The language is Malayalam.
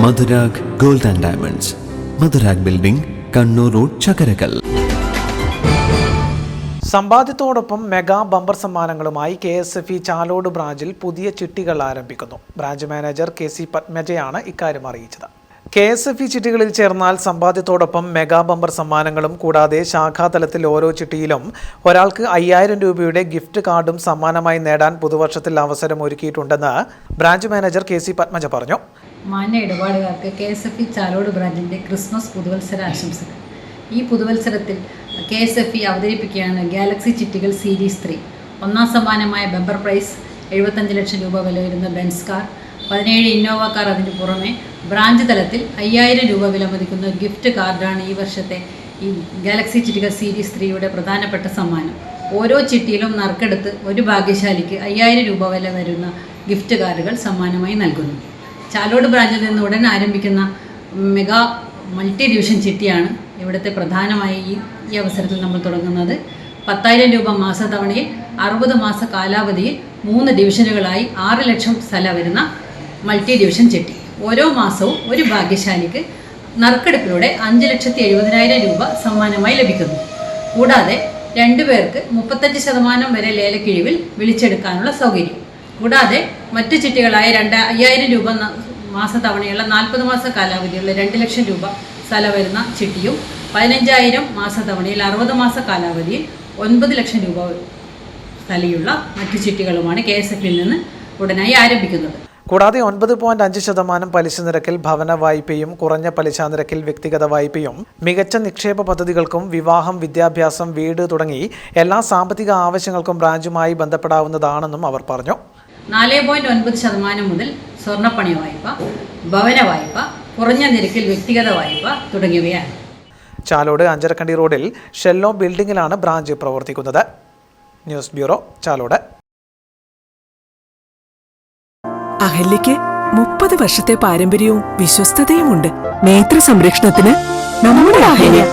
Madhurag gold and diamonds, Madhurag building, Kannur road, Chakkarakkal. സമ്പാദ്യത്തോടൊപ്പം മെഗാ ബമ്പർ സമ്മാനങ്ങളുമായി KSFE ചാലോട് ബ്രാഞ്ചിൽ പുതിയ ചിട്ടികൾ ആരംഭിക്കുന്നു. ബ്രാഞ്ച് മാനേജർ KC പത്മജയാണ് ഇക്കാര്യം അറിയിച്ചത്. KSFE ചിട്ടികളിൽ ചേർന്നാൽ സമ്പാദ്യത്തോടൊപ്പം മെഗാ ബമ്പർ സമ്മാനങ്ങളും കൂടാതെ ശാഖാതലത്തിൽ ഓരോ ചിട്ടിയിലും ഒരാൾക്ക് 5000 രൂപയുടെ ഗിഫ്റ്റ് കാർഡും സമ്മാനമായി നേടാൻ പുതുവർഷത്തിൽ അവസരം ഒരുക്കിയിട്ടുണ്ടെന്ന് ബ്രാഞ്ച് മാനേജർ KC പത്മജ പറഞ്ഞു. മാന്യ ഇടപാടുകാർക്ക് KSFE ചാലോട് ബ്രാഞ്ചിൻ്റെ ക്രിസ്മസ് പുതുവത്സര ആശംസകൾ. ഈ പുതുവത്സരത്തിൽ KSFE അവതരിപ്പിക്കുകയാണ് ഗാലക്സി ചിട്ടികൾ സീരീസ് 3. ഒന്നാം സമ്മാനമായ ബമ്പർ പ്രൈസ് 75 ലക്ഷം രൂപ വില വരുന്ന ബെൻസ് കാർ, 17 ഇന്നോവ കാർ. അതിന് പുറമെ ബ്രാഞ്ച് തലത്തിൽ 5000 രൂപ വില മതിക്കുന്ന ഗിഫ്റ്റ് കാർഡാണ് ഈ വർഷത്തെ ഈ ഗാലക്സി ചിട്ടികൾ സീരീസ് 3യുടെ പ്രധാനപ്പെട്ട സമ്മാനം. ഓരോ ചിട്ടിയിലും നറുക്കെടുത്ത് ഒരു ഭാഗ്യശാലിക്ക് 5000 രൂപ വില വരുന്ന ഗിഫ്റ്റ് കാർഡുകൾ സമ്മാനമായി നൽകുന്നു. ചാലോട് ബ്രാഞ്ചിൽ നിന്ന് ഉടൻ ആരംഭിക്കുന്ന മെഗാ മൾട്ടി ഡിവിഷൻ ചിട്ടിയാണ് ഇവിടുത്തെ പ്രധാനമായി ഈ അവസരത്തിൽ നമ്മൾ തുടങ്ങുന്നത്. 10,000 രൂപ മാസത്തവണയിൽ 60 മാസ കാലാവധിയിൽ 3 ഡിവിഷനുകളായി 6 ലക്ഷം സ്ഥലം വരുന്ന മൾട്ടി ഡിവിഷൻ ചിട്ടി. ഓരോ മാസവും ഒരു ഭാഗ്യശാലിക്ക് നറുക്കെടുപ്പിലൂടെ 5,70,000 രൂപ സമ്മാനമായി ലഭിക്കുന്നു. കൂടാതെ 2 പേർക്ക് 35% വരെ ലേലക്കിഴിവിൽ വിളിച്ചെടുക്കാനുള്ള സൗകര്യം. കൂടാതെ മറ്റു ചിട്ടികളായ 5,000 രൂപ മാസത്തവണയുള്ള 40 മാസ കാലാവധിയുള്ള 2 ലക്ഷം രൂപ സ്ഥലം വരുന്ന ചിട്ടിയും 15,000 മാസത്തവണയിൽ 60 മാസ കാലാവധിയിൽ 9 ലക്ഷം രൂപ സ്ഥലയുള്ള മറ്റു ചിട്ടികളുമാണ് KSFEയിൽ നിന്ന് ഉടനായി ആരംഭിക്കുന്നത്. കൂടാതെ 9.5% പലിശ നിരക്കിൽ ഭവന വായ്പയും കുറഞ്ഞ പലിശ നിരക്കിൽ വ്യക്തിഗത വായ്പയും മികച്ച നിക്ഷേപ പദ്ധതികൾക്കും വിവാഹം, വിദ്യാഭ്യാസം, വീട് തുടങ്ങി എല്ലാ സാമ്പത്തിക ആവശ്യങ്ങൾക്കും ബ്രാഞ്ചുമായി ബന്ധപ്പെടാവുന്നതാണെന്നും അവർ പറഞ്ഞു. 4.9% മുതൽ സ്വർണ്ണപ്പണി വായ്പ, ഭവന വായ്പ, കുറഞ്ഞ നിരക്കിൽ വ്യക്തിഗത വായ്പ തുടങ്ങിയവയാണ്. ചാലോട് അഞ്ചരക്കണ്ടി റോഡിൽ ഷെല്ലോ ബിൽഡിംഗിലാണ് ബ്രാഞ്ച് പ്രവർത്തിക്കുന്നത്. News bureau, Chalode. അഹല്യയ്ക്ക് 30 വർഷത്തെ പാരമ്പര്യവും വിശ്വസ്തതയുമുണ്ട്. നേത്ര സംരക്ഷണത്തിന് നമ്മുടെ അഹല്യ.